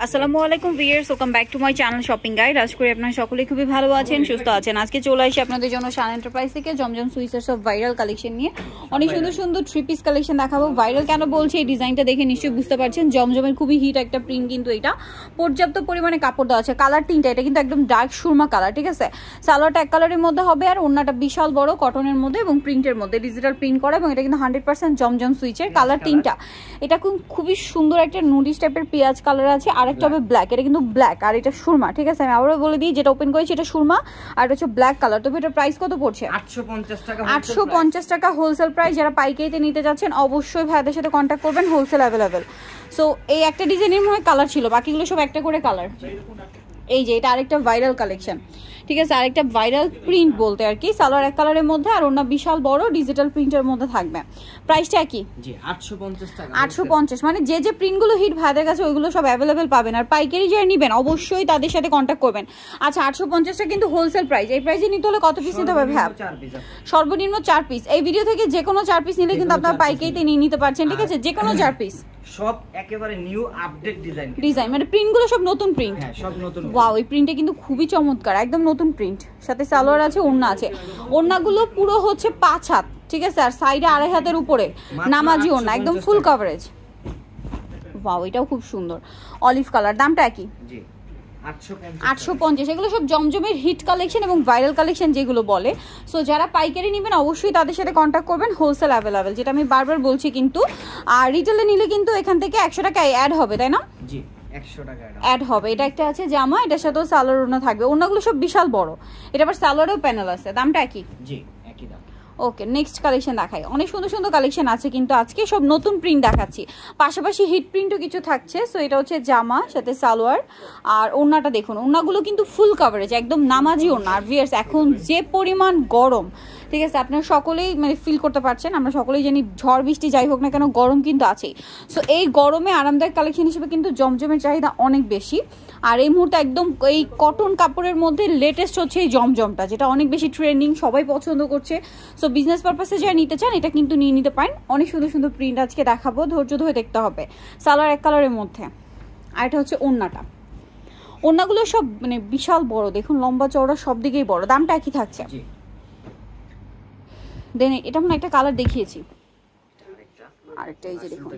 আসসালামু আলাইকুম viewers, welcome back to my channel shopping guide. আজ করে আপনারা সকলেই খুবই ভালো আছেন, সুস্থ আছেন। আজকে চলে আসি আপনাদের জন্য শান এন্টারপ্রাইজ থেকে জমজম সুইসের সব ভাইরাল কালেকশন নিয়ে অনেক সুন্দর সুন্দর থ্রি পিস কালেকশন দেখাবো। ভাইরাল কেন বলছি, এই ডিজাইনটা দেখে নিশ্চয়ই বুঝতে পারছেন। জমজমের খুবই হিট একটা প্রিন্ট, কিন্তু এটা পর্যাপ্ত পরিমাণে কাপড় দেওয়া আছে। কালার তিনটা, এটা কিন্তু একদম ডার্ক সুরমা কালার, ঠিক আছে। সালোয়ারটা এক কালারের মধ্যে হবে আর ওড়নাটা বিশাল বড় কটনের মধ্যে এবং প্রিন্টের মধ্যে ডিজিটাল প্রিন্ট করা, এবং এটা কিন্তু 100% জমজম সুইচের। কালার তিনটা, এটা খুবই সুন্দর একটা নুডিশ টাইপের পেঁয়াজ কালার আছে, আর একটা হবে ব্ল্যাক। এটা কিন্তু ব্ল্যাক আর এটা সুরমা, ঠিক আছে। আমি আবারও বলে দিই, যেটা ওপেন করেছি এটা সুরমা আর এটা হচ্ছে ব্ল্যাক কালার। তবে এটার প্রাইস কত পড়ছে? 850 টাকা হোলসেল প্রাইস। যারা পাইকারিতে নিতে যাচ্ছেন অবশ্যই ভাইদের সাথে কন্ট্যাক্ট করবেন, হোলসেল অ্যাভেলেবেল। সো এই একটা ডিজাইনের মধ্যে কালার ছিল, বাকিগুলো সব একটা করে কালার। এই যে এটা আরেকটা ভাইরাল কালেকশন, ঠিক আছে, আরেকটা ভাইরাল প্রিন্ট বলতে আর কি। সালোয়ার এক কালারের মধ্যে আর ওনা বিশাল বড় ডিজিটাল প্রিন্টের মধ্যে থাকবে। প্রাইসটা কি? জি 850 টাকা। 850, মানে যে প্রিন্টগুলো হিট ভাইদের কাছে ওইগুলো সব অ্যাভেলেবেল পাবেন। আর পাইকারি যারা নেবেন অবশ্যই তাদের সাথে কন্ট্যাক্ট করবেন। আচ্ছা, 850টা কিন্তু হোলসেল প্রাইস। এই প্রাইসে নিতে হলে কত পিস নিতে হবে ভাব? সর্বনিম্ন 4 পিস। এই ভিডিও থেকে যে কোনো 4 পিস নিলে কিন্তু আপনারা পাইকারিতে নিয়ে নিতে পারছেন, ঠিক আছে। যে কোনো 4 পিস, সব একেবারে নিউ আপডেট ডিজাইন, মানে প্রিন্টগুলো সব নতুন প্রিন্ট। হ্যাঁ, সব নতুন। ওয়াও, এই প্রিন্টটা কিন্তু খুবই চমৎকার, একদম নতুন প্রিন্ট। সাথে সালোয়ার আছে, ওড়না আছে। ওড়নাগুলো পুরো হচ্ছে 5 হাত, ঠিক আছে, আর সাইডে 2.5 হাতের উপরে নামাজি ওড়না, একদম ফুল কভারেজ। ওয়াও, এটাও খুব সুন্দর অলিভ কালার। দামটা কি? জি 850। এগুলো সব জমজমের হিট কালেকশন এবং ভাইরাল কালেকশন যেগুলো বলে। সো যারা পাইকারি নেবেন অবশ্যই তাদের সাথে কন্ট্যাক্ট করবেন, হোলসেল অ্যাভেলেবেল, যেটা আমি বারবার বলছি কিন্তু। আর রিটেলে নিলে কিন্তু এখান থেকে 100 টাকা অ্যাড হবে, তাই না? জি 100 টাকা অ্যাড হবে। এটা একটা আছে জামা, এটার সাথেও সালোয়ার ওড়না থাকবে। ওড়নাগুলো সব বিশাল বড়, এটা আবার সালোয়ারেও প্যানেল আছে। দামটা কি? জি একই দাম। ওকে, নেক্সট কালেকশন দেখাই। অনেক সুন্দর সুন্দর কালেকশন আছে, কিন্তু আজকে সব নতুন প্রিন্ট দেখাচ্ছি, পাশাপাশি হিট প্রিন্টও কিছু থাকছে। সো এটা হচ্ছে জামা, সাথে সালোয়ার আর ওড়নাটা দেখুন। ওড়নাগুলো কিন্তু ফুল কভারেজ, একদম নামাজি ওড়না। আর ভিউয়ার্স, এখন যে পরিমাণ গরম, ঠিক আছে, আপনারা সকলেই মানে ফিল করতে পারছেন। আমরা সকলেই জানি ঝড় বৃষ্টি যাই হোক না কেন, গরম কিন্তু আছেই। সো এই গরমে আরামদায়ক কালেকশন হিসেবে কিন্তু জমজমের চাহিদা অনেক বেশি। আর এই মুহূর্তে একদম এই কটন কাপড়ের মধ্যে লেটেস্ট হচ্ছে এই জমজমটা, যেটা অনেক বেশি ট্রেন্ডিং, সবাই পছন্দ করছে। সো বিজনেস পারপাসে যারা নিতে চান এটা কিন্তু নিয়ে নিতে পারেন। অনেক সুন্দর সুন্দর প্রিন্ট আজকে দেখাবো, ধৈর্য ধরে দেখতে হবে। সালোয়ার এক কালারের মধ্যে, আর এটা হচ্ছে ওড়নাটা। ওড়নাগুলো সব মানে বিশাল বড়, দেখুন লম্বা চওড়া সব দিকেই বড়। দামটা একই থাকছে। দেন এটা মনে একটা কালার দেখিয়েছি, আরেকটা এই যে দেখুন,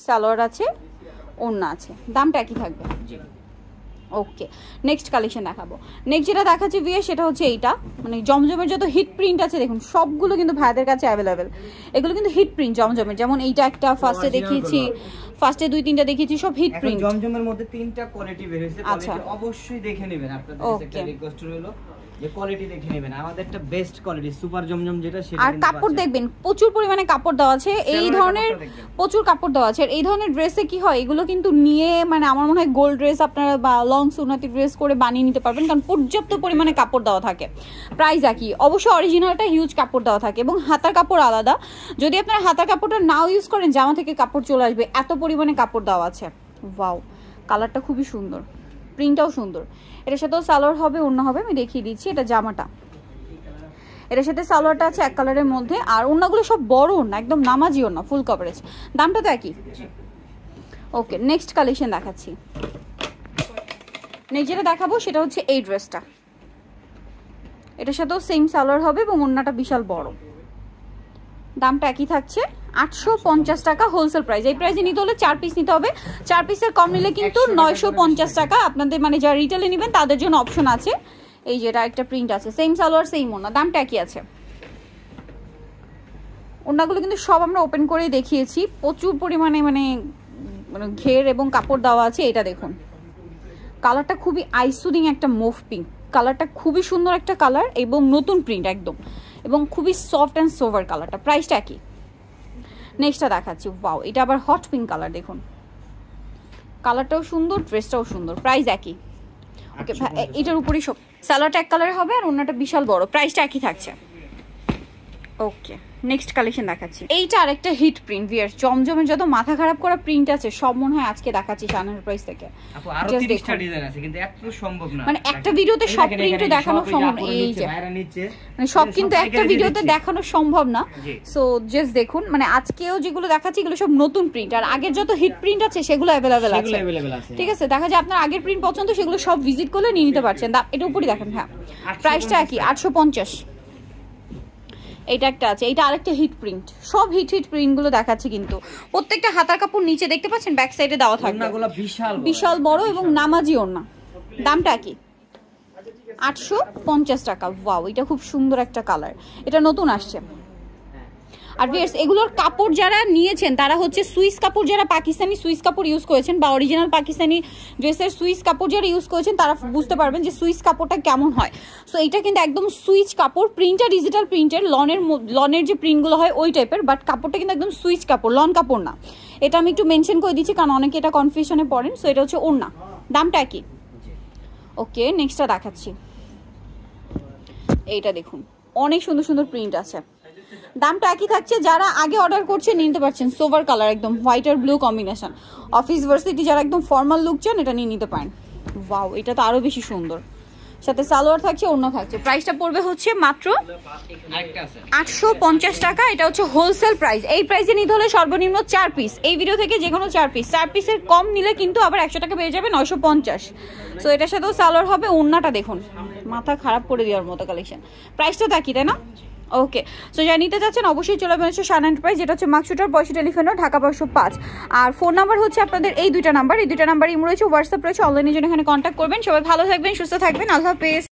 সালোয়ার আছে, ওড়না আছে, দামটা একই থাকবে। ওকে, নেক্সট কালেকশন দেখাবো। নেক্সট যেটা দেখাচ্ছি ভিউয়ার, সেটা হচ্ছে এইটা, মানে জমজমের যত হিট প্রিন্ট আছে দেখুন সবগুলো কিন্তু ভাইদের কাছে অ্যাভেলেবেল। এগুলো কিন্তু হিট প্রিন্ট জমজমের, যেমন এইটা একটা ফার্স্টে দেখিয়েছি, ফার্স্টে 2-3টা দেখিয়েছি, সব হিট প্রিন্ট। জমজমের মধ্যে 3টা কোয়ালিটি বের হয়েছে, কোয়ালিটি অবশ্যই দেখে নেবেন। আপনাদের একটা রিকোয়েস্ট রইলো যে কোয়ালিটি দেখে নেবেন। আমাদেরটা বেস্ট কোয়ালিটি সুপার জমজম যেটা, সেটা। আর কাপড় দেখবেন প্রচুর পরিমাণে কাপড় দেওয়া আছে, এই ধরনের প্রচুর কাপড় দেওয়া আছে। আর এই ধরনের ড্রেসে কি হয়, এগুলো কিন্তু নিয়ে মানে আমার মনে হয় গোল্ড ড্রেস আপনারা বা লং সুনাতি ড্রেস করে বানিয়ে নিতে পারবেন, কারণ পর্যাপ্ত পরিমাণে কাপড় দেওয়া থাকে। প্রাইস একই, অবশ্যই অরিজিনালটা হিউজ কাপড় দেওয়া থাকে এবং হাতার কাপড় আলাদা। যদি আপনারা হাতার কাপড়টা নাও ইউজ করেন, জামা থেকে কাপড় চলে আসবে, এত পরিমাণে কাপড় দেওয়া আছে। ওয়াও, কালারটা খুবই সুন্দর, প্রিন্টটাও সুন্দর। এটার সাথেও সালোয়ার হবে, ওড়না হবে। আমি দেখিয়ে দিচ্ছি, এটা জামাটা, এটার সাথে সালোয়ারটা আছে এক কালারের মধ্যে, আর ওড়নাগুলো সব বড় ওড়না, একদম নামাজি ওড়না, ফুল কভারেজ। দামটা তো একই। ওকে, নেক্সট কালেকশন দেখাচ্ছি। নেক্সট যেটা দেখাবো সেটা হচ্ছে এই ড্রেসটা, এটার সাথেও সেম সালোয়ার হবে এবং ওড়নাটা বিশাল বড়। দামটা একই থাকছে, 850 টাকা হোলসেল প্রাইস। এই প্রাইসে নিতে হলে 4 পিস নিতে হবে। 4 পিসের কম নিলে কিন্তু 950 টাকা। আপনাদের মানে যারা রিটেলে নেবেন তাদের জন্য অপশন আছে। এই যে এটা একটা প্রিন্ট আছে, সেম সালোয়ার সেম ওড়না, দামটা একই আছে। ওড়নাগুলো কিন্তু সব আমরা ওপেন করেই দেখিয়েছি, প্রচুর পরিমাণে মানে ঘের এবং কাপড় দেওয়া আছে। এটা দেখুন, কালারটা খুবই আইসুদিং একটা মুভ পিঙ্ক কালারটা, খুবই সুন্দর একটা কালার এবং নতুন প্রিন্ট একদম, এবং খুবই সফট অ্যান্ড সোভার কালারটা। প্রাইসটা একই। নেক্সটটা দেখাচ্ছি। ওয়াও, এটা আবার হট পিঙ্ক কালার, দেখুন কালারটাও সুন্দর, ড্রেসটাও সুন্দর। প্রাইস একই। ওকে, এটার উপরই সব সালোয়ারটা এক কালারে হবে আর ওড়নাটা বিশাল বড়। প্রাইসটা একই থাকছে। ওকে। নেক্সট কালেকশন দেখাচ্ছি, এইটা আরেকটা হিট প্রিন্ট ভিউয়ার্স, জমজমের যত মাথা খারাপ করা প্রিন্ট আছে সব মনে হয় আজকে দেখাচ্ছি শাহানার প্রাইস থেকে। আপু আরো 30টা ডিজাইন আছে কিন্তু এত সম্ভব না, মানে একটা ভিডিওতে সব প্রিন্ট দেখানো সম্ভব না, এই যে মানে সব কিন্তু একটা ভিডিওতে দেখানো সম্ভব না। সো জাস্ট দেখুন, মানে আজকেও যেগুলো দেখাচ্ছি এগুলো সব নতুন প্রিন্ট, আর আগের যত হিট প্রিন্ট আছে সেগুলো অ্যাভেলেবেল আছে, ঠিক আছে। দেখা যায় আপনার আগের প্রিন্ট পছন্দ, সেগুলো সব ভিজিট করলে নিয়ে নিতে পারছেন। এটা উপরই দেখেন, হ্যাঁ প্রাইসটা কি 850। এইটা একটা আছে, এইটা আরেকটা হিট প্রিন্ট, সব হিট প্রিন্ট গুলো দেখাচ্ছি কিন্তু প্রত্যেকটা হাতার কাপড় নিচে দেখতে পাচ্ছেন ব্যাক সাইডে দেওয়া থাকবে, বিশাল বড় এবং নামাজি ওড়না। দামটা কি 850 টাকা। ওয়াও, এটা খুব সুন্দর একটা কালার, এটা নতুন আসছে। আর ভিউয়ার্স এগুলোর কাপড় যারা নিয়েছেন তারা হচ্ছে সুইস কাপড়, যারা পাকিস্তানি সুইস কাপড় ইউজ করেছেন বা অরিজিনাল পাকিস্তানি ড্রেসের সুইস কাপড় যারা ইউজ করেছেন তারা বুঝতে পারবেন যে সুইস কাপড়টা কেমন হয়। সো এটা কিন্তু একদম সুইচ কাপড়, প্রিন্টটা ডিজিটাল প্রিন্টের, লনের যে প্রিন্টগুলো হয় ওই টাইপের, বাট কাপড়টা কিন্তু একদম সুইচ কাপড়, লন কাপড় না। এটা আমি একটু মেনশন করে দিচ্ছি কারণ অনেকে এটা কনফিউশনে পড়েন। সো এটা হচ্ছে ওড়না। দামটা কি? ওকে, নেক্সটটা দেখাচ্ছি। এইটা দেখুন, অনেক সুন্দর সুন্দর প্রিন্ট আছে, দামটা একই থাকছে। যারা আগে অর্ডার করছে নিতে পারছেন, সোভার কালার একদম হোয়াইট আর ব্লু কম্বিনেশন, অফিস ভার্সিটি যারা একদম ফর্মাল লুক চান এটা নিয়ে নিতে পারেন। ওয়াও, এটা তো আরো বেশি সুন্দর, সাথে সালোয়ার থাকছে, ওড়না থাকছে। প্রাইসটা পড়বে হচ্ছে মাত্র 850 টাকা। এটা হচ্ছে হোলসেল প্রাইস, এই প্রাইসে নিতে হলে সর্বনিম্ন 4 পিস, এই ভিডিও থেকে যে কোনো 4 পিস, 4 পিসের কম নিলে কিন্তু আবার 100 টাকা পেয়ে যাবে 950। সো এটার সাথেও সালোয়ার হবে, ওড়নাটা দেখুন মাথা খারাপ করে দেওয়ার মতো কালেকশন। প্রাইসটা থাকি তাই না? ওকে, সো যারা নিতে চাচ্ছেন অবশ্যই চলে আসবেন শাহানা এন্টারপ্রাইজ, যেটা হচ্ছে মাকসুটার 65 টেলিফোন, ঢাকা 505। আর ফোন নাম্বার হচ্ছে আপনাদের এই দুইটা নাম্বার, এই দুইটা নাম্বার ইমো রয়েছে, হোয়াটসঅ্যাপ রয়েছে, অনলাইনের জন্য এখানে কন্ট্যাক্ট করবেন। সবাই ভালো থাকবেন, সুস্থ থাকবেন, আল্লাহ হাফেজ।